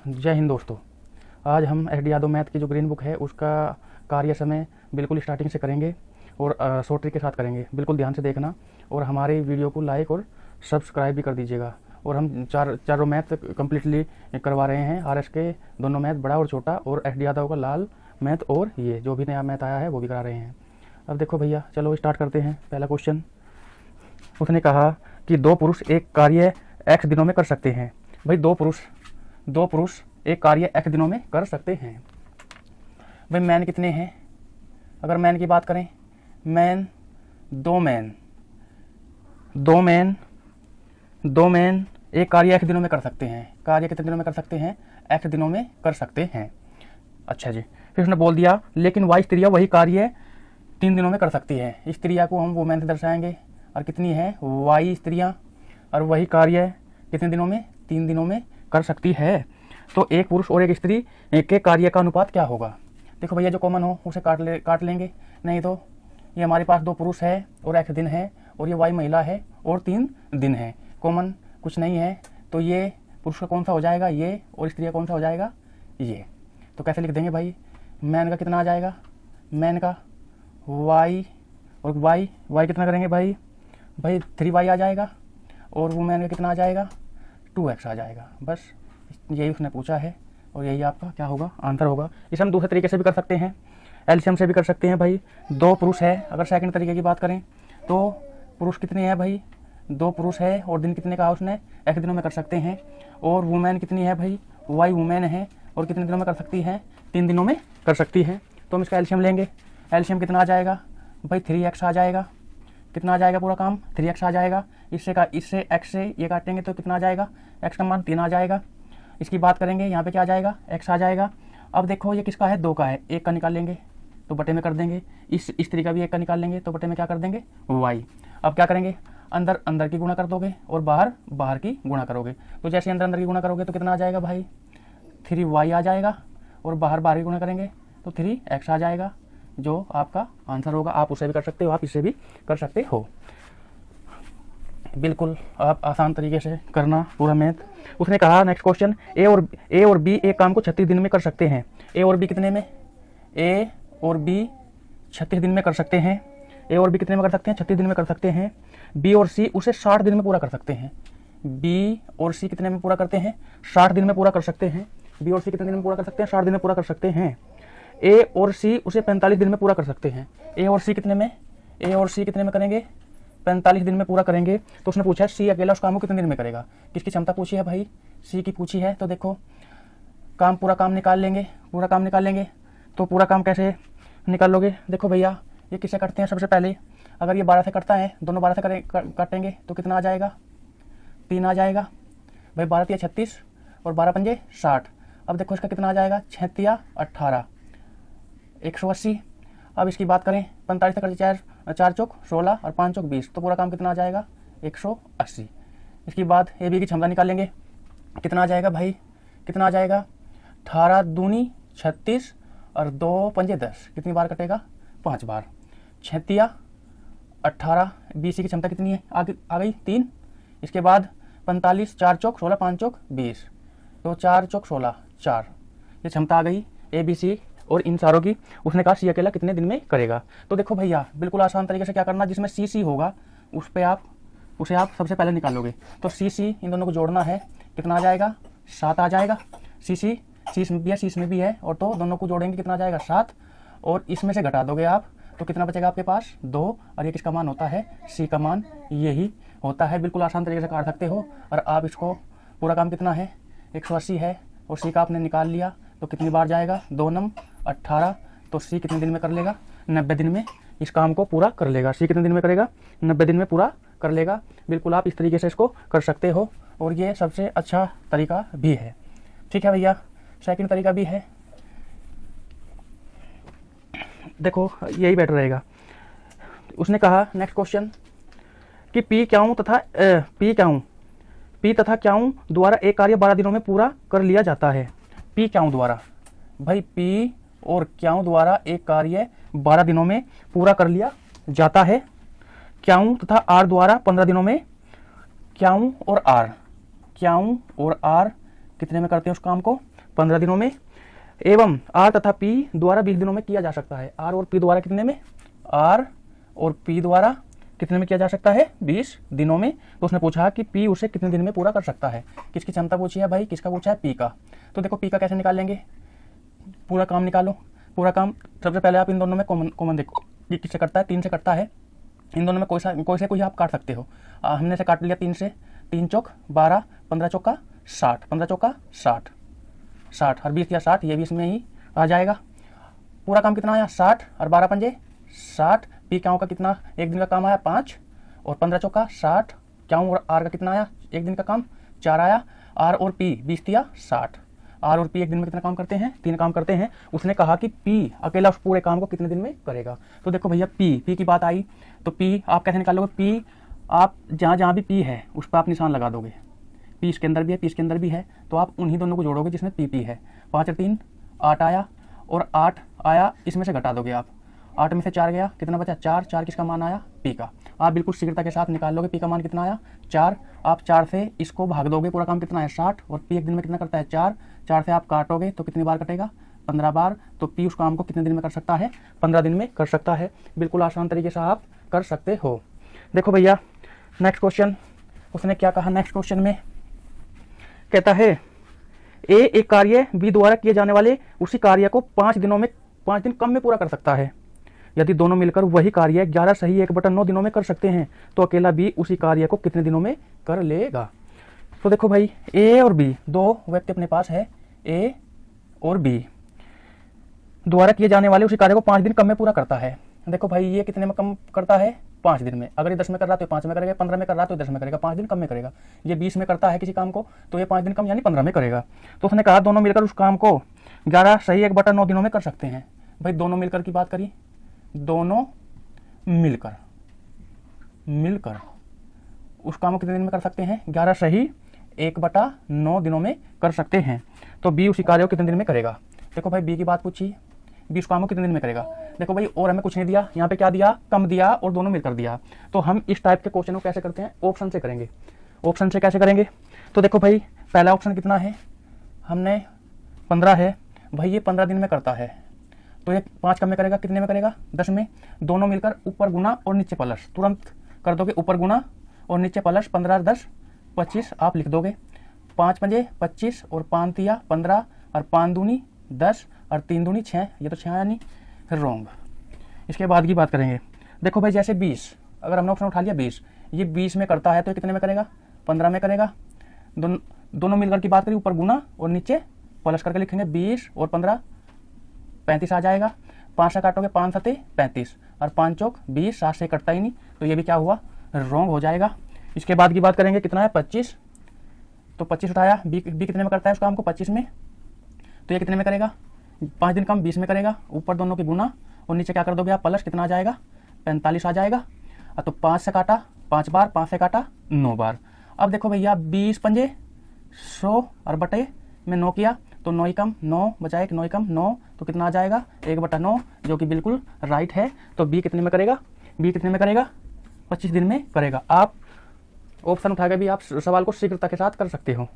जय हिंद दोस्तों। आज हम एस डी यादव मैथ की जो ग्रीन बुक है उसका कार्य समय बिल्कुल स्टार्टिंग से करेंगे और शॉर्ट ट्रिक के साथ करेंगे। बिल्कुल ध्यान से देखना और हमारे वीडियो को लाइक और सब्सक्राइब भी कर दीजिएगा। और हम चारों मैथ कम्प्लीटली करवा रहे हैं। आर एस के दोनों मैथ बड़ा और छोटा, और एस डी यादव का लाल मैथ, और ये जो भी नया मैथ आया है वो भी करा रहे हैं। अब देखो भैया, चलो स्टार्ट करते हैं। पहला क्वेश्चन, उसने कहा कि दो पुरुष एक कार्य x दिनों में कर सकते हैं। भाई दो पुरुष एक कार्य x दिनों में कर सकते हैं। भाई मैन कितने हैं? अगर मैन की बात करें, दो मैन एक कार्य x दिनों में कर सकते हैं। कार्य कितने दिनों में कर सकते हैं? x दिनों में कर सकते हैं। अच्छा जी, फिर उसने बोल दिया लेकिन y स्त्रियाँ वही कार्य 3 दिनों में कर सकती है। इस स्त्रिया को हम वुमेन से दर्शाएंगे, और कितनी है? y स्त्रियाँ, और वही कार्य कितने दिनों में? 3 दिनों में कर सकती है। तो एक पुरुष और एक स्त्री के कार्य का अनुपात क्या होगा? देखो भैया, जो कॉमन हो उसे काट लेंगे, नहीं तो ये हमारे पास दो पुरुष है और x दिन है, और ये y महिला है और 3 दिन है। कॉमन कुछ नहीं है, तो ये पुरुष का कौन सा हो जाएगा? ये, और स्त्री का कौन सा हो जाएगा? ये। तो कैसे लिख देंगे भाई? मैन का कितना आ जाएगा? मैन का y, और y कितना करेंगे भाई? 3y आ जाएगा, और वुमेन का कितना आ जाएगा? 2x आ जाएगा। बस यही उसने पूछा है, और यही आपका क्या होगा? आंसर होगा। इसे हम दूसरे तरीके से भी कर सकते हैं, एलसीएम से भी कर सकते हैं। भाई दो पुरुष है, अगर सेकंड तरीके की बात करें तो पुरुष कितने हैं भाई? दो पुरुष है, और दिन कितने कहा उसने? x दिनों में कर सकते हैं। और वुमेन कितनी है भाई? y वुमेन है, और कितने दिनों में कर सकती है? 3 दिनों में कर सकती है। तो हम इसका एलसीएम लेंगे। एलसीएम कितना आ जाएगा भाई? 3x आ जाएगा। कितना आ जाएगा? पूरा काम 3x आ जाएगा। इससे x से ये काटेंगे तो कितना आ जाएगा? x का मान 3 आ जाएगा। इसकी बात करेंगे, यहाँ पे क्या आ जाएगा? x आ जाएगा। अब देखो ये किसका है? 2 का है, 1 का निकाल लेंगे तो बटे में कर देंगे। इस स्त्री का भी 1 का निकाल लेंगे तो बटे में क्या कर देंगे? y। अब क्या करेंगे? अंदर की गुणा कर दोगे और बाहर की गुणा करोगे। तो जैसे अंदर की गुणा करोगे तो कितना आ जाएगा भाई? 3y आ जाएगा, और बाहर की गुणा करेंगे तो 3x आ जाएगा, जो आपका आंसर होगा। आप उसे भी कर सकते हो, आप इसे भी कर सकते हो। बिल्कुल आप आसान तरीके से करना पूरा मैथ। उसने कहा नेक्स्ट क्वेश्चन, ए और बी एक काम को 36 दिन में कर सकते हैं। ए और बी कितने में? ए और बी 36 दिन में कर सकते हैं। ए और बी कितने में कर सकते हैं? 36 दिन में कर सकते हैं। बी और सी उसे 60 दिन में पूरा कर सकते हैं। बी और सी कितने में पूरा करते हैं? 60 दिन में पूरा कर सकते हैं। बी और सी कितने दिन में पूरा कर सकते हैं? 60 दिन में पूरा कर सकते हैं। ए और सी उसे 45 दिन में पूरा कर सकते हैं। ए और सी कितने में करेंगे? 45 दिन में पूरा करेंगे। तो उसने पूछा है सी अकेला उस काम को कितने दिन में करेगा। किसकी क्षमता पूछी है भाई? सी की पूछी है। तो देखो पूरा काम निकाल लेंगे। तो पूरा काम कैसे निकालोगे? देखो भैया, ये किससे करते हैं? सबसे पहले अगर ये 12 से करता है, दोनों 12 से काटेंगे तो कितना आ जाएगा? 3 आ जाएगा भाई। 12 तिया 36 और 12 पंजे 60। अब देखो इसका कितना आ जाएगा? 6 तिया 18, 180। अब इसकी बात करें, 45 तक 4 चौक 16 और 5 चौक 20, तो पूरा काम कितना आ जाएगा? 180। इसके बाद ए बी की क्षमता निकालेंगे। कितना आ जाएगा भाई? कितना आ जाएगा? 18 दूनी 36 और 2 पंजे 10। कितनी बार कटेगा? 5 बार। 6 तिया 18। बी सी की क्षमता कितनी है? आ गई 3। इसके बाद 45, 4 चौक 16, 5 चौक 20, तो 4 चौक 16, 4। ये क्षमता आ गई ए बी सी और इन चारों की। उसने कहा सी अकेला कितने दिन में करेगा। तो देखो भैया, बिल्कुल आसान तरीके से क्या करना, जिसमें सी होगा उसे आप सबसे पहले निकालोगे। तो सी इन दोनों को जोड़ना है। कितना आ जाएगा? 7 आ जाएगा। सी इसमें भी है, और तो दोनों को जोड़ेंगे कितना आ जाएगा? 7। और इसमें से घटा दोगे आप तो कितना बचेगा आपके पास? 2। और ये किसका मान होता है? सी का मान यही होता है। बिल्कुल आसान तरीके से काट सकते हो। और आप इसको पूरा काम कितना है? 180 है, और सी का आपने निकाल लिया तो कितनी बार जाएगा? 2 नम 18। तो सी कितने दिन में कर लेगा? 90 दिन में इस काम को पूरा कर लेगा। सी कितने दिन में करेगा? 90 दिन में पूरा कर लेगा। बिल्कुल आप इस तरीके से इसको कर सकते हो, और ये सबसे अच्छा तरीका भी है। ठीक है भैया, सेकंड तरीका भी है। देखो यही बेटर रहेगा। उसने कहा नेक्स्ट क्वेश्चन कि पी तथा क्याऊ द्वारा एक कार्य 12 दिनों में पूरा कर लिया जाता है। पी क्याऊ द्वारा, भाई पी और क्याऊ द्वारा एक कार्य 12 दिनों में पूरा कर लिया जाता है। क्याऊ तथा आर द्वारा 15 दिनों में। क्याऊ और आर कितने में करते हैं उस काम को? 15 दिनों में। एवं आर तथा पी द्वारा 20 दिनों में किया जा सकता है। आर और पी द्वारा कितने में? आर और पी द्वारा कितने में किया जा सकता है? 20 दिनों में। तो उसने पूछा कि पी उसे कितने दिन में पूरा कर सकता है। किसकी क्षमता पूछी है भाई? किसका पूछा है? पी का। तो देखो पी का कैसे निकाल लेंगे? पूरा काम निकालो। पूरा काम सबसे पहले आप इन दोनों में कॉमन देखो कि किससे करता है? 3 से करता है। इन दोनों में कोई आप काट सकते हो। हमने से काट लिया 3 से। 3 चौक 12, 15 चौका 60, 15 चौका 60, 60 और 20 या 60, ये भी इसमें ही आ जाएगा। पूरा काम कितना आया? 60 और 12 पंजे 60। पी क्यों का कितना एक दिन का काम आया? 5 और 15 चौका 60। क्यों और आर का कितना आया एक दिन का काम? 4 आया। आर और पी 20 दिया 60। आर और पी एक दिन में कितना काम करते हैं? 3 काम करते हैं। उसने कहा कि पी अकेला उस पूरे काम को कितने दिन में करेगा। तो देखो भैया पी की बात आई तो पी आप कैसे निकालोगे? पी आप जहाँ भी पी है उस पर आप निशान लगा दोगे। पी इसके अंदर भी है, पी इसके अंदर भी है, तो आप उन्हीं दोनों को जोड़ोगे जिसमें पी है। 5 और 3 8 आया और 8 आया, इसमें से घटा दोगे आप। 8 में से 4 गया, कितना बचा? 4। 4 किसका मान आया? पी का। आप बिल्कुल शीघ्रता के साथ निकाल लोगे। पी का मान कितना आया? 4। आप 4 से इसको भाग दोगे। पूरा काम कितना है? 60। और पी एक दिन में कितना करता है? 4। 4 से आप काटोगे तो कितनी बार कटेगा? 15 बार। तो पी उस काम को कितने दिन में कर सकता है? 15 दिन में कर सकता है। बिल्कुल आसान तरीके से आप कर सकते हो। देखो भैया नेक्स्ट क्वेश्चन उसने क्या कहा? नेक्स्ट क्वेश्चन में कहता है ए एक कार्य बी द्वारा किए जाने वाले उसी कार्य को 5 दिन कम में पूरा कर सकता है। यदि दोनों मिलकर वही कार्य 11 सही 1/9 दिनों में कर सकते हैं तो अकेला बी उसी कार्य को कितने दिनों में कर लेगा। तो देखो भाई ए और बी दो व्यक्ति अपने पास है। ए और बी द्वारा किए जाने वाले उसी कार्य को 5 दिन कम में पूरा करता है। देखो भाई ये कितने में कम करता है? 5 दिन में। अगर ये 10 में कर रहा तो 5 में करेगा, 15 में कर रहा तो 10 में करेगा, 5 दिन कम में करेगा। ये 20 में करता है किसी काम को तो ये 5 दिन कम यानी 15 में करेगा। तो उसने कहा दोनों मिलकर उस काम को 11 सही 1/9 दिनों में कर सकते हैं। भाई दोनों मिलकर की बात करी, दोनों मिलकर उस काम को कितने दिन में कर सकते हैं? 11 सही 1/9 दिनों में कर सकते हैं। तो बी उसी कार्य को कितने दिन में करेगा? देखो भाई बी की बात पूछी, बी उस काम को कितने दिन में करेगा। देखो भाई और हमें कुछ नहीं दिया, यहाँ पे क्या दिया? कम दिया और दोनों मिलकर दिया। तो हम इस टाइप के क्वेश्चन को कैसे करते हैं? ऑप्शन से करेंगे। ऑप्शन से कैसे करेंगे? तो देखो भाई पहला ऑप्शन कितना है? हमने 15 है। भाई ये 15 दिन में करता है तो ये 5 कम में करेगा, कितने में करेगा? 10 में। दोनों मिलकर ऊपर गुना और नीचे प्लस, तुरंत कर दोगे ऊपर गुना और नीचे प्लस। 15 10 25 आप लिख दोगे। 5 पंजे 25 और 5 तिया 15 और 5 दूनी 10 और 3 दूनी 6, ये तो 6 आया नहीं, फिर रॉन्ग। इसके बाद की बात करेंगे। देखो भाई जैसे 20, अगर हमने ऑप्शन उठा लिया 20, ये 20 में करता है तो कितने में करेगा? 15 में करेगा। दोनों मिलकर की बात करें ऊपर गुना और नीचे प्लस करके लिखेंगे। 20 और 15 35 आ जाएगा। 5 से काटोगे 5 7 35 और 5 चौक 20, 7 से कटता ही नहीं, तो ये भी क्या हुआ? रॉन्ग हो जाएगा। इसके बाद की बात करेंगे कितना है? 25। तो 25 उठाया, बी कितने में करता है उस काम को? 25 में। तो ये कितने में करेगा? 5 दिन कम 20 में करेगा। ऊपर दोनों की गुना और नीचे क्या कर दोगे आप? प्लस। कितना आ जाएगा? 45 आ जाएगा। तो 5 से काटा 5 बार, 5 से काटा 9 बार। अब देखो भैया 20 पंजे 100 और बटे में 9 किया तो 9 ही कम 9 बचा 1, 9 ही कम 9, तो कितना आ जाएगा? 1/9, जो कि बिल्कुल राइट है। तो बी कितने में करेगा? बी कितने में करेगा? 25 दिन में करेगा। आप ऑप्शन उठा के भी आप सवाल को शीघ्रता के साथ कर सकते हो।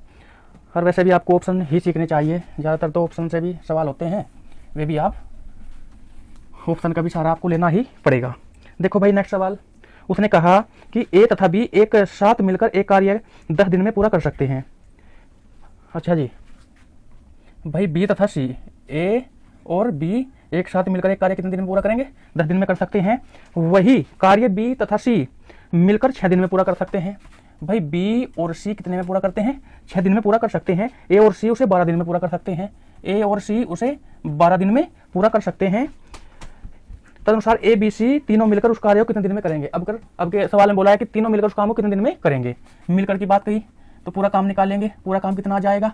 और वैसे भी आपको ऑप्शन ही सीखने चाहिए, ज़्यादातर तो ऑप्शन से भी सवाल होते हैं, वे भी आप ऑप्शन का भी सहारा आपको लेना ही पड़ेगा। देखो भाई नेक्स्ट सवाल उसने कहा कि ए तथा बी एक साथ मिलकर एक कार्य 10 दिन में पूरा कर सकते हैं। अच्छा जी, भाई बी तथा सी, ए और बी एक साथ मिलकर एक कार्य कितने दिन में पूरा करेंगे? 10 दिन में कर सकते हैं। वही कार्य बी तथा सी मिलकर 6 दिन में पूरा कर सकते हैं। भाई बी और सी कितने में पूरा करते हैं? 6 दिन में पूरा कर सकते हैं। ए और सी उसे 12 दिन में पूरा कर सकते हैं। ए और सी उसे 12 दिन में पूरा कर सकते हैं। तदनुसार ए बी सी तीनों मिलकर उस कार्य को कितने दिन में करेंगे? अब के सवाल में बोला है कि तीनों मिलकर उस काम को कितने दिन में करेंगे। मिलकर की बात कही तो पूरा काम निकालेंगे। पूरा काम कितना आ जाएगा?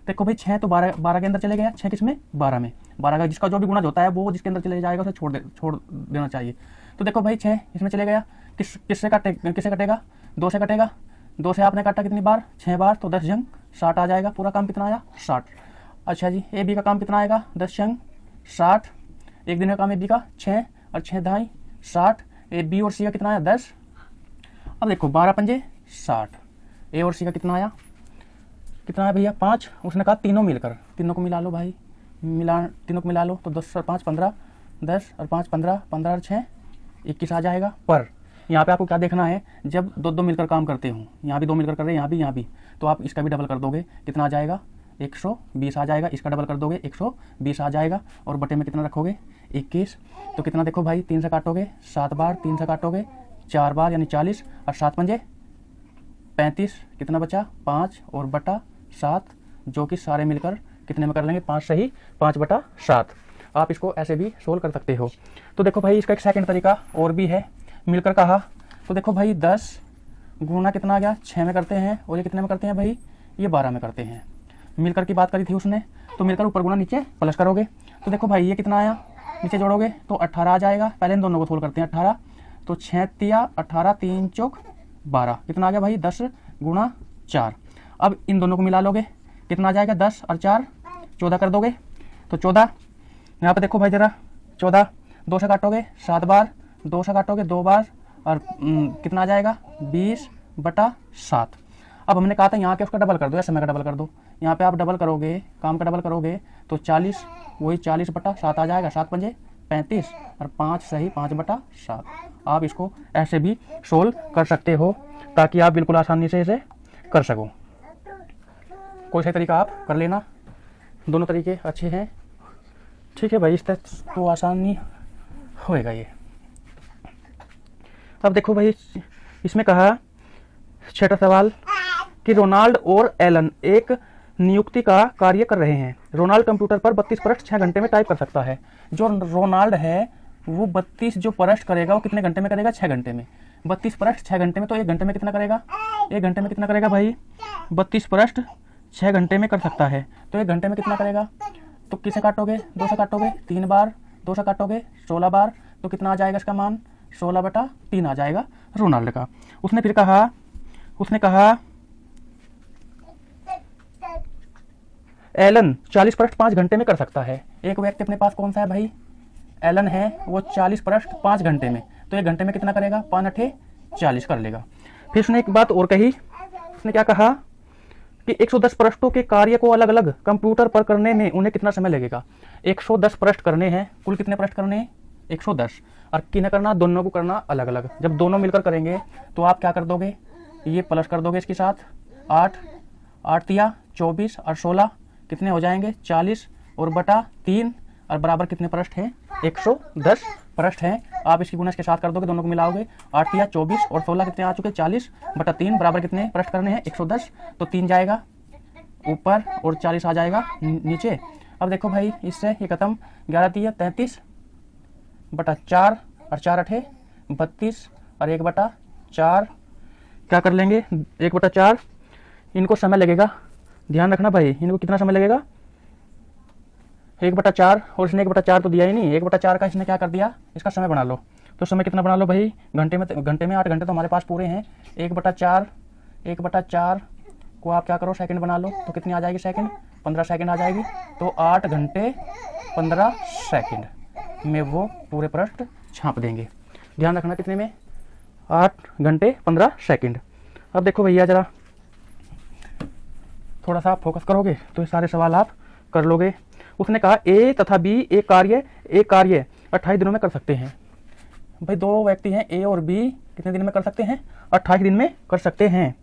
देखो भाई 6 तो 12 के अंदर चले गया। 6 किस में? 12 में। 12 का जिसका जो भी गुणा होता है वो जिसके अंदर चले जाएगा उसे छोड़ देना चाहिए। तो देखो भाई 6 इसमें चले गया। किससे कटेगा? 2 से कटेगा। 2 से आपने काटा कितनी बार? 6 बार। तो 10 जंग 60 आ जाएगा। पूरा काम कितना आया? 60। अच्छा जी, ए बी का काम कितना आएगा? 10 जंग 60। एक दिन का काम ए बी का 6 और 6 ढाई 60। ए बी और सी का कितना आया? 10। अब देखो 12 पंजे 60। ए और सी का कितना आया? कितना है भैया 5। उसने कहा तीनों मिलकर, तीनों को मिला लो भाई, तीनों को मिला लो तो 10 और 5 15, 10 और 5 15, 15 और 6 21 आ जाएगा। पर यहाँ पे आपको क्या देखना है, जब दो दो मिलकर काम करते हो, यहाँ भी दो मिलकर कर रहे हैं, यहाँ भी, तो आप इसका भी डबल कर दोगे, कितना आ जाएगा 120 आ जाएगा। इसका डबल कर दोगे 120 आ जाएगा। और बटे में कितना रखोगे 21। तो कितना देखो भाई 3 से काटोगे 7 बार, 3 से काटोगे 4 बार यानी 40 और 7 पंजे 35, कितना बचा 5 और बटा 7, जो कि सारे मिलकर कितने में कर लेंगे 5 सही 5 बटा 7। आप इसको ऐसे भी सोल्व कर सकते हो। तो देखो भाई इसका एक सेकंड तरीका और भी है, मिलकर कहा तो देखो भाई 10 गुना कितना आ गया 6 में करते हैं, और ये कितने में करते हैं भाई, ये 12 में करते हैं। मिलकर की बात करी थी उसने, तो मिलकर ऊपर गुना नीचे प्लस करोगे, तो देखो भाई ये कितना आया, नीचे जोड़ोगे तो 18 आ जाएगा। पहले इन दोनों को सोल्व करते हैं, 18 तो 6 तिया 18, 3 चौक 12, कितना आ गया भाई 10 गुना 4। अब इन दोनों को मिला लोगे, कितना आ जाएगा 10 और 4 14 कर दोगे, तो 14 यहाँ पे देखो भाई जरा 14 2 से काटोगे 7 बार, 2 से काटोगे 2 बार, और कितना आ जाएगा 20 बटा 7। अब हमने कहा था यहाँ के उसका डबल कर दो या समय का डबल कर दो, यहाँ पे आप डबल करोगे, काम का डबल करोगे तो 40, वही 40 बटा 7 आ जाएगा, 7 पंजे 35 और 5 सही 5 बटा 7। आप इसको ऐसे भी सोल्व कर सकते हो ताकि आप बिल्कुल आसानी से इसे कर सको। कोई सा तरीका आप कर लेना, दोनों तरीके अच्छे हैं। ठीक है भाई, इस तरह तो आसानी होएगा ये। अब देखो भाई इसमें कहा छठा सवाल कि रोनाल्ड और एलन एक नियुक्ति का कार्य कर रहे हैं। रोनाल्ड कंप्यूटर पर 32 पृष्ठ 6 घंटे में टाइप कर सकता है। जो रोनाल्ड है वो 32 जो पृष्ठ करेगा वो कितने घंटे में करेगा 6 घंटे में। 32 पृष्ठ 6 घंटे में, तो 1 घंटे में कितना करेगा, 1 घंटे में कितना करेगा भाई 32 पृष्ठ 6 घंटे में कर सकता है, तो 1 घंटे में कितना करेगा, तो किसे काटोगे 2 से काटोगे 3 बार, 2 से काटोगे 16 बार, तो कितना आ जाएगा इसका मान 16 बटा 3 आ जाएगा रोनाल्ड का। उसने फिर कहा, उसने कहा एलन 40 पृष्ठ 5 घंटे में कर सकता है। एक व्यक्ति अपने पास कौन सा है भाई, एलन है, वो 40 पृष्ठ 5 घंटे में, तो 1 घंटे में कितना करेगा 5 8 40 कर लेगा। फिर उसने एक बात और कही, उसने क्या कहा कि 110 पृष्ठों के कार्य को अलग अलग कंप्यूटर पर करने में उन्हें कितना समय लगेगा। 110 पृष्ठ करने हैं, कुल कितने पृष्ठ करने हैं 110, और किन्हें करना, दोनों को करना अलग अलग। जब दोनों मिलकर करेंगे तो आप क्या कर दोगे, ये प्लस कर दोगे इसके साथ, 8 8 तिया 24 और 16 कितने हो जाएंगे 40, और बटा 3 और बराबर कितने पृष्ठ हैं 110 पृष्ठ हैं। आप इसकी गुणा इसके साथ कर दोगे, दोनों को मिलाओगे, 8 तिया 24 और 16 कितने आ चुके 40 बटा 3 बराबर कितने पृष्ठ करने हैं 110, तो 3 जाएगा ऊपर और 40 आ जाएगा नीचे। अब देखो भाई इससे ये खत्म, 11 तिया 33 बटा 4 और 4 8 32 और 1 बटा 4 क्या कर लेंगे 1 बटा 4। इनको समय लगेगा, ध्यान रखना भाई, इनको कितना समय लगेगा 1 बटा 4, और इसने 1 बटा 4 तो दिया ही नहीं, 1 बटा 4 का इसने क्या कर दिया, इसका समय बना लो। तो समय कितना बना लो भाई, घंटे में 8 घंटे तो हमारे पास पूरे हैं। 1 बटा 4 को आप क्या करो सेकंड बना लो, तो कितनी आ जाएगी सेकंड 15 सेकंड आ जाएगी। तो 8 घंटे 15 सेकंड में वो पूरे पृष्ठ छाप देंगे। ध्यान रखना कितने में 8 घंटे 15 सेकंड। अब देखो भैया जरा थोड़ा सा फोकस करोगे तो ये सारे सवाल आप कर लोगे। उसने कहा ए तथा बी एक कार्य 28 दिनों में कर सकते हैं। भाई दो व्यक्ति हैं ए और बी, कितने दिन में कर सकते हैं 28 दिन में कर सकते हैं,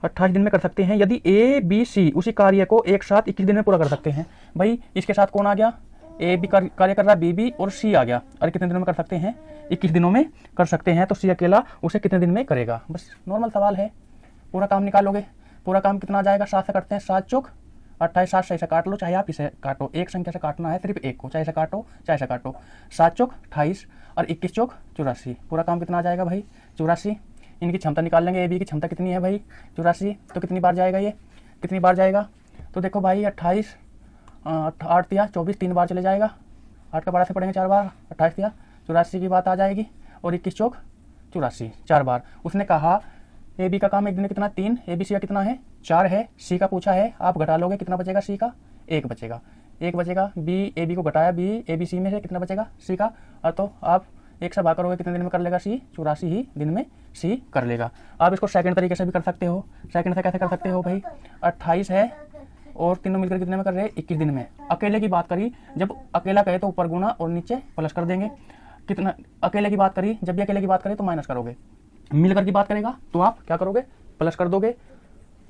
28 दिन में कर सकते हैं। यदि ए बी सी उसी कार्य को एक साथ 21 दिन में पूरा कर सकते हैं। भाई इसके साथ कौन आ गया, ए बी कार्य कर रहा है, बी बी और सी आ गया, और कितने दिनों में कर सकते हैं 21 दिनों में कर सकते हैं। तो सी अकेला उसे कितने दिन में करेगा, बस नॉर्मल सवाल है। पूरा काम निकालोगे, पूरा काम कितना आ जाएगा 7 से करते हैं 7 चौक 28, 7 से इसे काट लो, चाहे आप इसे काटो, एक संख्या से काटना है सिर्फ एक को, चाहे इसे काटो चाहे इसे काटो। 7 चौक 28 और 21 चौक 84, पूरा काम कितना आ जाएगा भाई 84। इनकी क्षमता निकाल लेंगे, ए बी की क्षमता कितनी है भाई 84, तो कितनी बार जाएगा ये, कितनी बार जाएगा, तो देखो भाई 28 8 तिया 24 3 बार चले जाएगा, 8 का 12 से पढ़ेंगे 4 बार, 28 तिया 84 की बात आ जाएगी, और 21 चौक 84 4 बार। उसने कहा ए बी का काम एक दिन में कितना 3, ए बी सी का कितना है 4 है, सी का पूछा है, आप घटा लोगे कितना बचेगा सी का 1 बचेगा, 1 बचेगा। बी ए बी को घटाया, बी ए बी सी में से कितना बचेगा सी का, और तो आप 1 से भाग करोगे कितने दिन में कर लेगा सी, 84 ही दिन में सी कर लेगा। आप इसको सेकंड तरीके से भी कर सकते हो। सेकंड से कैसे कर सकते हो भाई, 28 है और तीनों मिलकर कितने में कर रहे हैं, 21 दिन में। अकेले की बात करी, जब अकेला कहे तो ऊपर गुना और नीचे प्लस कर देंगे। कितना अकेले की बात करी, जब भी अकेले की बात करें तो माइनस करोगे। मिलकर की बात करेगा तो आप क्या करोगे, प्लस कर दोगे।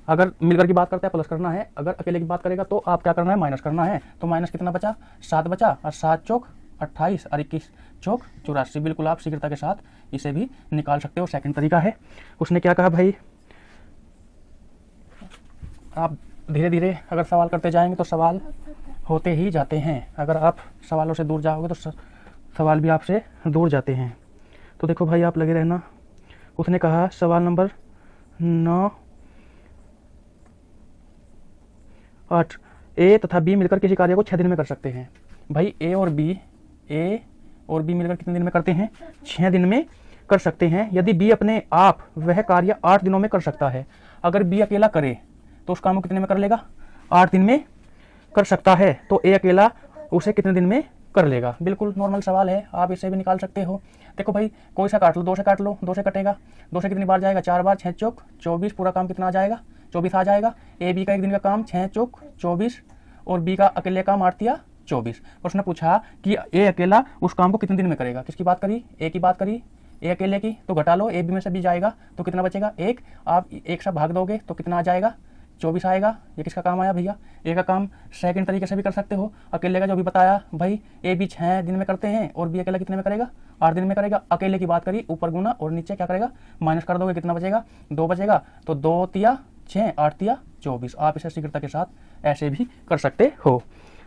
अगर मिलकर की बात करते हैं प्लस करना है, अगर अकेले की बात करेगा तो आप क्या करना है, माइनस करना है। तो माइनस कितना बचा, 7 बचा, और 7 चौक 28 और 21 चौक 84। बिल्कुल आप शीघ्रता के साथ इसे भी निकाल सकते हो। सेकंड तरीका है। उसने क्या कहा भाई, आप धीरे धीरे अगर सवाल करते जाएंगे तो सवाल होते ही जाते हैं। अगर आप सवालों से दूर जाओगे तो सवाल भी आपसे दूर जाते हैं। तो देखो भाई आप लगे रहना। उसने कहा सवाल नंबर 9, 8, ए तथा बी मिलकर किसी कार्य को 6 दिन में कर सकते हैं। भाई ए और बी मिलकर कितने दिन में करते हैं, 6 दिन में कर सकते हैं। यदि बी अपने आप वह कार्य 8 दिनों में कर सकता है। अगर बी अकेला करे तो उस काम को कितने में कर लेगा, 8 दिन में कर सकता है। तो ए अकेला उसे कितने दिन में कर लेगा। बिल्कुल नॉर्मल सवाल है, आप इसे भी निकाल सकते हो। देखो भाई कोई सा काट लो, 2 से काट लो, 2 से कटेगा, 2 से कितनी बार जाएगा, 4 बार, 6 चौक 24, पूरा काम कितना आ जाएगा, 24 आ जाएगा। ए बी का एक दिन का काम 6 चौक 24 और बी का अकेले काम 8 या 24। उसने पूछा कि ए अकेला उस काम को कितने दिन में करेगा। किसकी बात करी, ए की बात करी, ए अकेले की। तो घटा लो, ए बी में से बी जाएगा तो कितना बचेगा, 1। आप 1 से भाग दोगे तो कितना आ जाएगा, 24 आएगा। ये किसका काम आया भैया, ए का काम। सेकंड तरीके से भी कर सकते हो। अकेले का जो भी बताया भाई, ए बी 6 दिन में करते हैं और बी अकेला कितने में करेगा, 8 दिन में करेगा। अकेले की बात करी, ऊपर गुना और नीचे क्या करेगा, माइनस कर दोगे, कितना बचेगा, 2 बचेगा। तो 2 तिया 6, 8 तिया 24। आप इसे शीघ्रता के साथ ऐसे भी कर सकते हो।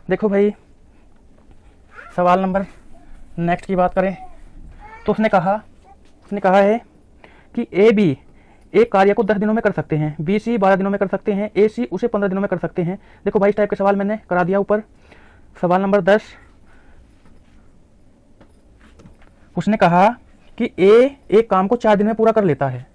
देखो भाई सवाल नंबर नेक्स्ट की बात करें तो उसने कहा है कि ए बी एक कार्य को 10 दिनों में कर सकते हैं, बी सी 12 दिनों में कर सकते हैं, ए सी उसे 15 दिनों में कर सकते हैं। देखो भाई इस टाइप के सवाल मैंने करा दिया ऊपर। सवाल नंबर 10, उसने कहा कि ए एक काम को 4 दिन में पूरा कर लेता है।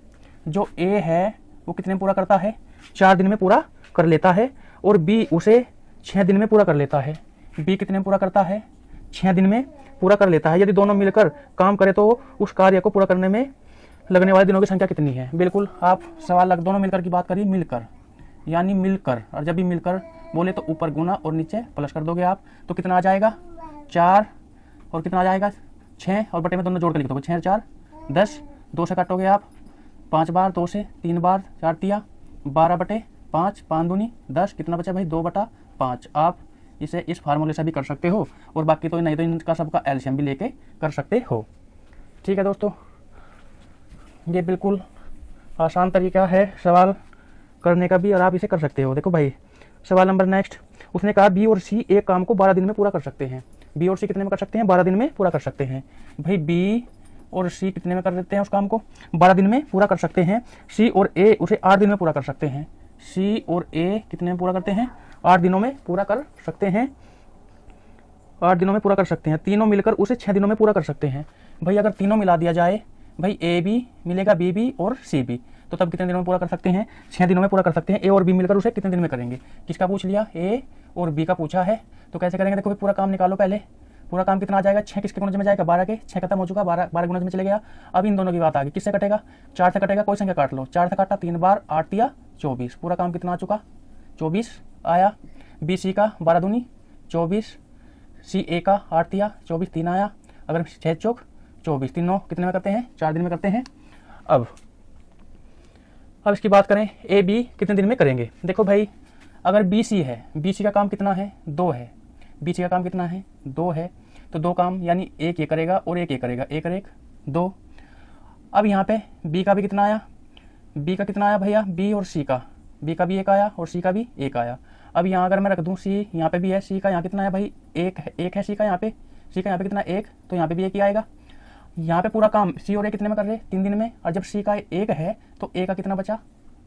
जो ए है वो कितने में पूरा करता है, 4 दिन में पूरा कर लेता है। और बी उसे 6 दिन में पूरा कर लेता है। बी कितने में पूरा करता है, 6 दिन में पूरा कर लेता है। यदि दोनों मिलकर काम करें तो उस कार्य को पूरा करने में लगने वाले दिनों की संख्या कितनी है। बिल्कुल आप सवाल दोनों मिलकर की बात करिए, मिलकर यानी मिलकर। और जब भी मिलकर बोले तो ऊपर गुना और नीचे प्लस कर दोगे आप। तो कितना आ जाएगा, 4 और कितना आ जाएगा, 6 और बटे में दोनों जोड़ कर लिख दोगे, 6 4 10। 2 से काटोगे आप 5 बार, 2 से 3 बार, 4 तिया 12 बटे 5, 5 दूनी 10। कितना बचा भाई, 2/5। आप इसे इस फार्मूले से भी कर सकते हो और बाकी तो नहीं तो इनका सबका एलसीएम भी लेके कर सकते हो। ठीक है दोस्तों, ये बिल्कुल आसान तरीका है सवाल करने का भी और आप इसे कर सकते हो। देखो भाई सवाल नंबर नेक्स्ट, उसने कहा बी और सी एक काम को 12 दिन में पूरा कर सकते हैं। बी और सी कितने में कर सकते हैं, 12 दिन में पूरा कर सकते हैं। भाई बी और सी कितने में कर देते हैं उस काम को, 12 दिन में पूरा कर सकते हैं। सी और ए उसे 8 दिन में पूरा कर सकते हैं। सी और ए कितने में पूरा करते हैं, 8 दिनों में पूरा कर सकते हैं। 8 दिनों में पूरा कर सकते हैं। तीनों मिलकर उसे 6 दिनों में पूरा कर सकते हैं। भाई अगर तीनों मिला दिया जाए, भाई ए बी मिलेगा बी बी और सी बी, तो तब कितने दिनों में पूरा कर सकते हैं, 6 दिनों में पूरा कर सकते हैं। ए और बी मिलकर उसे कितने दिन में करेंगे। किसका पूछ लिया, ए और बी का पूछा है। तो कैसे करेंगे, देखो पूरा काम निकालो पहले। पूरा काम कितना आ जाएगा, 6 किसके गुणज में जाएगा, 12 के। 6 खत्म हो चुका, 12 गुणज में चले गया। अब इन दोनों की बात आ गई, किससे कटेगा, 4 से कटेगा। कोई संख्या काट लो, 4 से काटा 3 बार, 8 तिया 24। पूरा काम कितना आ चुका, 24 आया। बी सी का 12 दूनी 24, सी ए का 8 तिया 24, 3 आया। अगर 6 चौक 24, तीनों कितने में करते हैं, 4 दिन में करते हैं। अब इसकी बात करें, ए बी कितने दिन में करेंगे। देखो भाई अगर बी सी है, बी सी का काम कितना है, 2 है। बी सी का काम कितना है, 2 है। तो 2 काम यानी एक ये करेगा और एक ये करेगा, 1 और 1 2। अब यहाँ पे बी का भी कितना आया, बी का कितना आया भैया, बी और सी का, बी का भी 1 आया और सी का भी 1 आया। अब यहाँ अगर मैं रख दूँ सी, यहाँ पे भी है, सी का यहाँ कितना है भाई, 1 है सी का यहाँ पे, सी का यहाँ पे कितना 1, तो यहाँ पे भी 1 ही आएगा। यहाँ पे पूरा काम सी और ए कितने में कर रहे, 3 दिन में। और जब सी का 1 है तो ए का कितना बचा,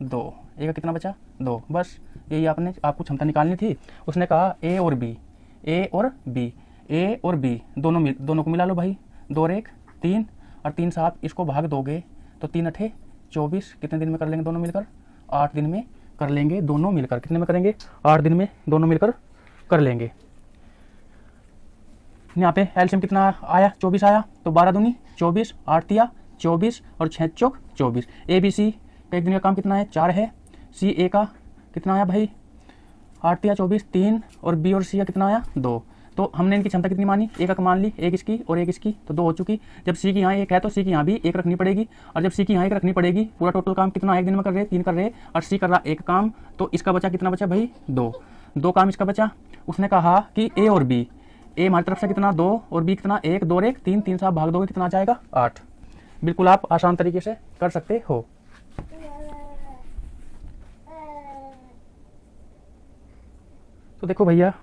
2। ए का कितना बचा, 2। बस यही आपको क्षमता निकालनी थी। उसने कहा ए और बी, ए और बी, ए और बी दोनों को मिला लो भाई। 2 और 1 3 और 3 से आप इसको भाग दोगे तो 3 अठे 24। कितने दिन में कर लेंगे दोनों मिलकर, 8 दिन में कर लेंगे दोनों मिलकर। कितने में करेंगे, 8 दिन में दोनों मिलकर कर लेंगे। यहाँ पे एलसीएम कितना आया, 24 आया, तो 12 दूनी 24, 8 तिया 24 और 6 चौक 24। ए बी सी का एक दिन का काम कितना है, 4 है। सी ए का कितना आया भाई, 8 तिया 24, 3, और बी और सी का कितना आया, 2। तो हमने इनकी क्षमता कितनी मानी, एक मान ली, एक इसकी और एक इसकी, तो 2 हो चुकी। जब सी की यहाँ एक है तो सी की यहाँ भी एक रखनी पड़ेगी, और जब सी की यहाँ एक रखनी पड़ेगी, पूरा टोटल काम कितना एक दिन में कर रहे, 3 कर रहे, और सी कर रहा एक काम, तो इसका बचा कितना बचा भाई, 2 काम इसका बचा। उसने कहा कि ए और बी, ए हमारी तरफ से कितना 2 और बी कितना 1, 2 और 1 3, 3 से आप भाग दोगे कितना आ जाएगा, 8। बिल्कुल आप आसान तरीके से कर सकते हो। तो देखो भैया,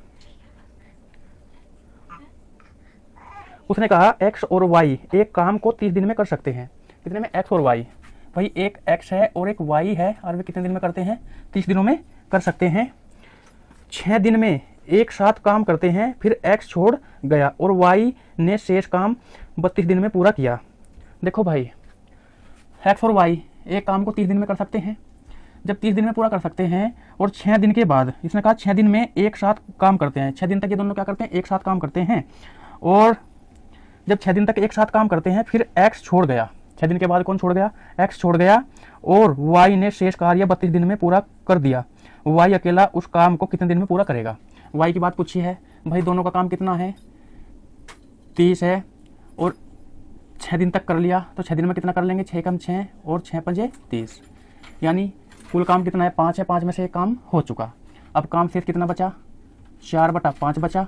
उसने कहा x और y एक काम को 30 दिन में कर सकते हैं। कितने में, x और y। भाई एक x है और एक y है, और वे कितने दिन में करते हैं, 30 दिनों में कर सकते हैं। 6 दिन में एक साथ काम करते हैं, फिर x छोड़ गया और y ने शेष काम 32 दिन में पूरा किया। देखो भाई, x और y एक काम को 30 दिन में कर सकते हैं। जब 30 दिन में पूरा कर सकते हैं और 6 दिन के बाद, इसने कहा 6 दिन में एक साथ काम करते हैं, 6 दिन तक ये दोनों क्या करते हैं, एक साथ काम करते हैं। और जब 6 दिन तक एक साथ काम करते हैं, फिर x छोड़ गया, 6 दिन के बाद कौन छोड़ गया, x छोड़ गया, और y ने शेष कार्य 32 दिन में पूरा कर दिया। y अकेला उस काम को कितने दिन में पूरा करेगा। y की बात पूछी है भाई, दोनों का काम कितना है, 30 है, और 6 दिन तक कर लिया, तो 6 दिन में कितना कर लेंगे, 6 कम 6 और 6 पंजे 30, यानी कुल काम कितना है, 5 है, 5 में से एक काम हो चुका। अब काम शेष कितना बचा, 4/5 बचा,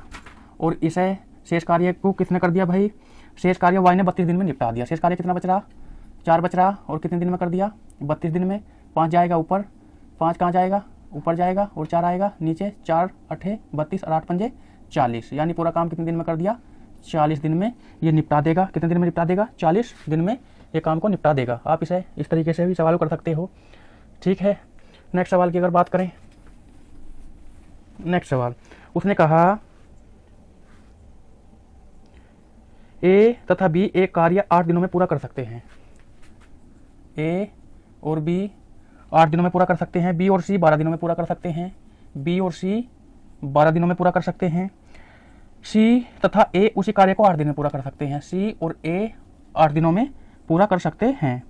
और इसे शेष कार्य को किसने कर दिया भाई, शेष कार्य y ने 32 दिन में निपटा दिया। शेष कार्य कितना बच रहा, 4 बच रहा, और कितने दिन में कर दिया, 32 दिन में। 5 जाएगा ऊपर, 5 कहाँ जाएगा, ऊपर जाएगा, और 4 आएगा नीचे, 4 8 32 और 8 पंजे 40, यानी पूरा काम कितने दिन में कर दिया, 40 दिन में ये निपटा देगा। कितने दिन में निपटा देगा, 40 दिन में ये काम को निपटा देगा। आप इसे इस तरीके से भी सवाल कर सकते हो, ठीक है। नेक्स्ट सवाल की अगर बात करें, नेक्स्ट सवाल उसने कहा ए तथा बी एक कार्य 8 दिनों में पूरा कर सकते हैं। ए और बी 8 दिनों में पूरा कर सकते हैं, बी और सी 12 दिनों में पूरा कर सकते हैं, बी और सी 12 दिनों में पूरा कर सकते हैं। सी तथा ए उसी कार्य को 8 दिन में पूरा कर सकते हैं। सी और ए 8 दिनों में पूरा कर सकते हैं,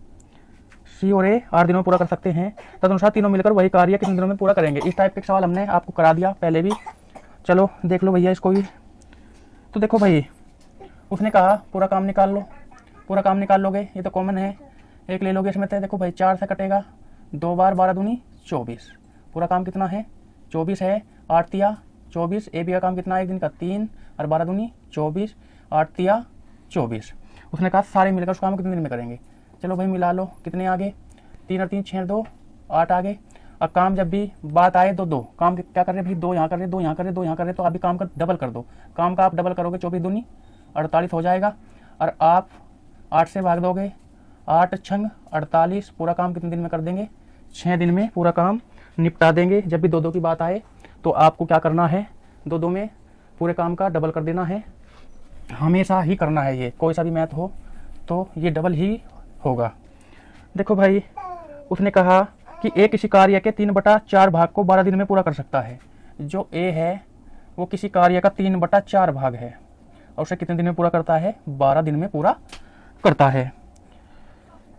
सी और ए 8 दिनों में पूरा कर सकते हैं। तदनुसार तीनों मिलकर वही कार्य कितने दिनों में पूरा करेंगे। इस टाइप के सवाल हमने आपको करा दिया पहले भी, चलो देख लो भैया इसको भी। तो देखो भाई, उसने कहा पूरा काम निकाल लो, पूरा काम निकाल लोगे, ये तो कॉमन है, एक ले लोगे इसमें। तो देखो भाई 4 से कटेगा, 2 बार 12 दूनी 24, पूरा काम कितना है, 24 है। 8 तिया 24, ए बी का काम कितना है एक दिन का, 3, और 12 दूनी 24, 8 तिया 24। उसने कहा सारे मिलकर उस काम को कितने दिन में करेंगे। चलो भाई मिला लो, कितने आगे, 3 और 3 6 2 8 आगे। अब काम जब भी बात आए तो 2 काम क्या कर रहे हैं भाई, 2 यहाँ कर रहे, 2 यहाँ कर रहे, 2 यहाँ कर रहे, तो अभी काम का डबल कर दो। काम का आप डबल करोगे, 24 दूनी 48 हो जाएगा, और आप 8 से भाग दोगे, 8 छंग 48, पूरा काम कितने दिन में कर देंगे, 6 दिन में पूरा काम निपटा देंगे। जब भी 2-2 की बात आए तो आपको क्या करना है, 2-2 में पूरे काम का डबल कर देना है, हमेशा ही करना है। ये कोई सा भी मैथ हो तो ये डबल ही होगा। देखो भाई, उसने कहा कि ए किसी कार्य के 3/4 भाग को 12 दिन में पूरा कर सकता है। जो ए है वो किसी कार्य का 3/4 भाग है, और उसे कितने दिन में पूरा करता है, 12 दिन में पूरा करता है।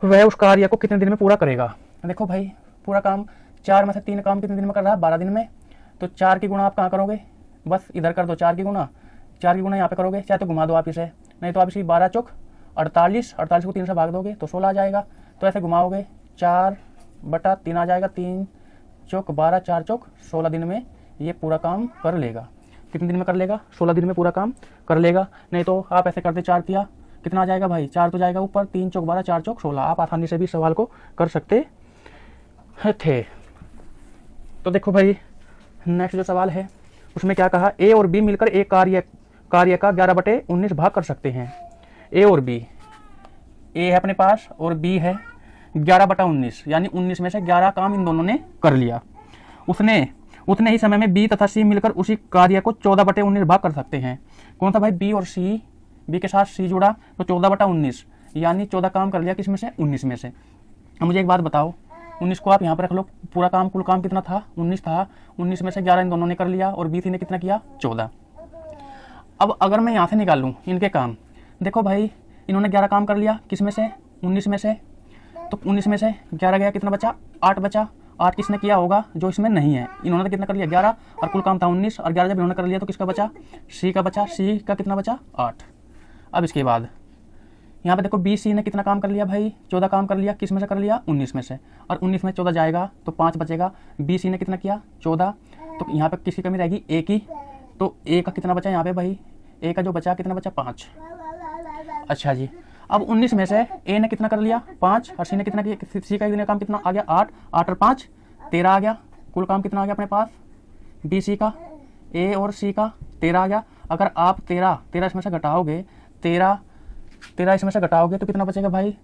वह उस कार्य को कितने दिन में पूरा करेगा। देखो भाई, पूरा काम 4 में से 3 काम कितने दिन में कर रहा है, 12 दिन में। तो 4 की गुणा आप कहाँ करोगे, बस इधर कर दो, 4 की गुणा, 4 की गुणा यहाँ पे करोगे, चाहे तो घुमा दो आप इसे, नहीं तो आप इसी 12 चौक 48, 48 को 3 से भाग दोगे तो 16 आ जाएगा। तो ऐसे घुमाओगे, 4/3 आ जाएगा, 3 चौक 12, 4 चौक 16 दिन में ये पूरा काम कर लेगा। कितने दिन में कर लेगा, 16 दिन में पूरा काम कर लेगा। नहीं तो आप ऐसे करते, 4 तिया कितना आ जाएगा भाई, 4 तो जाएगा ऊपर, 3 चौक 12, 4 चौक 16। आप आसानी से भी सवाल को कर सकते थे। तो देखो भाई, नेक्स्ट जो सवाल है उसमें क्या कहा, ए और बी मिलकर एक कार्य का 11/19 भाग कर सकते हैं। ए और बी, ए है अपने पास और बी है, 11/19, यानी 19 में से 11 काम इन दोनों ने कर लिया। उतने ही समय में बी तथा सी मिलकर उसी कार्य को 14/19 भाग कर सकते हैं। कौन सा भाई, बी और सी, बी के साथ सी जुड़ा तो 14/19, यानी 14 काम कर लिया किस में से, 19 में से। अब मुझे एक बात बताओ, 19 को आप यहाँ पर रख लो, पूरा काम कुल काम कितना था, 19 था, 19 में से 11 इन दोनों ने कर लिया, और बी सी ने कितना किया, 14। अब अगर मैं यहाँ से निकाल लूँ इनके काम, देखो भाई इन्होंने 11 काम कर लिया, किस में से 19 में से, तो 19 में से 11 गया, कितना बचा 8 बचा। 8 किसने किया होगा जो इसमें नहीं है, इन्होंने तो कितना कर लिया 11 और कुल काम था 19 और 11 जब इन्होंने कर लिया तो किसका बचा सी का बचा, सी का कितना बचा 8। अब इसके बाद यहाँ पे देखो बी सी ने कितना काम कर लिया भाई 14 काम कर लिया, किस में से कर लिया 19 में से, और 19 में 14 जाएगा तो 5 बचेगा। बी सी ने कितना किया 14, तो यहाँ पे किसकी कमी रहेगी ए की, तो ए का कितना बचा यहाँ पे भाई, ए का जो बचा कितना बचा 5। अच्छा जी, अब 19 में से ए ने कितना कर लिया 5 और सी ने कितना किया, सी का काम कितना आ गया 8, 8 और 5 13 आ गया, कुल काम कितना आ गया अपने पास बी सी का, ए और सी का 13 आ गया। अगर आप 13 इसमें से घटाओगे, 13 इसमें से घटाओगे तो कितना बचेगा भाई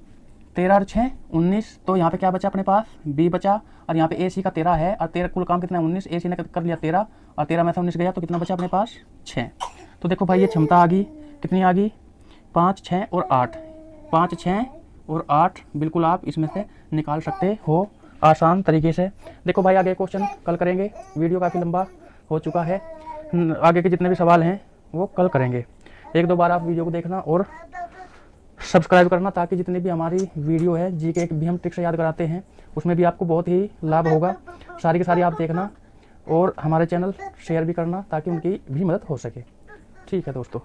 13 और 6 19, तो यहाँ पे क्या बचा अपने पास बी बचा, और यहाँ पे ए सी का 13 है और 13 कुल काम कितना है 19, ए सी ने कर लिया 13 और 13 में से 19 गया तो कितना बचा अपने पास 6। तो देखो भाई ये क्षमता आ गई, कितनी आ गई 5 6 और 8, 5 6 और 8 बिल्कुल आप इसमें से निकाल सकते हो आसान तरीके से। देखो भाई आगे क्वेश्चन कल करेंगे, वीडियो काफ़ी लंबा हो चुका है, आगे के जितने भी सवाल हैं वो कल करेंगे। 1-2 बार आप वीडियो को देखना और सब्सक्राइब करना, ताकि जितनी भी हमारी वीडियो है जी के भी हम ट्रिक्स याद कराते हैं उसमें भी आपको बहुत ही लाभ होगा। सारी की सारी आप देखना और हमारे चैनल शेयर भी करना ताकि उनकी भी मदद हो सके। ठीक है दोस्तों।